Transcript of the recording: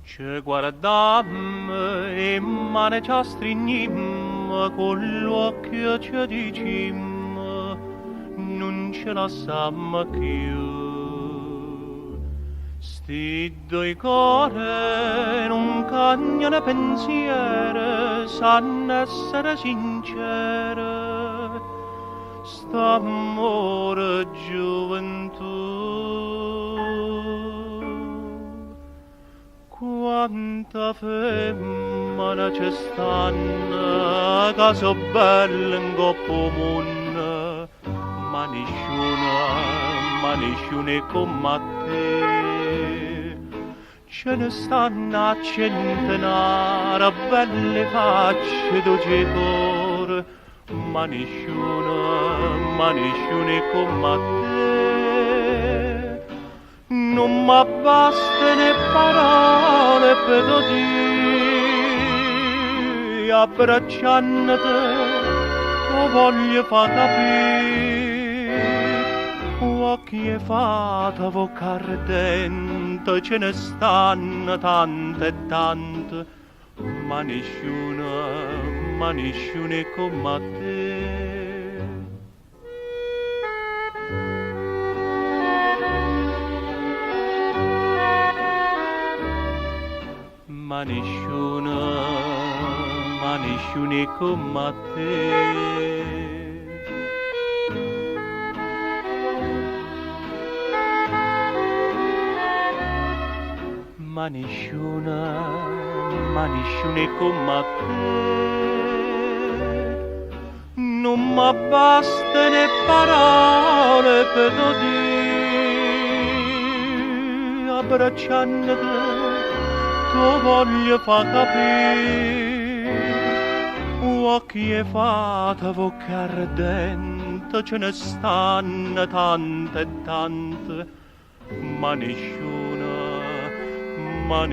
Ce guardam e mane ci stringim con l'occhio ci dicim non ce la sam più. Sti due core non cagnano pensiere sanno essere sincere st'amore gioventù. Quanta femmina c'è stanno, che so belle in coppo mondo, ma nessuno come te. Ce ne stanno a centenare, belle facce dolce cuore, ma nessuno come te. Non m'abbastano parole per dire, abbracciandoti, lo voglio far capire, occhi e fata, bocca ardente, ce ne stanno tante e tante, ma nessuno come te. Ma nessuno come te. Ma nessuno come te. Non m'abbastano parole per dire, abbracciandoti lo voglio far capire, occhi e fata, bocca ardente, ce ne stanno tante e tante, ma nessuno come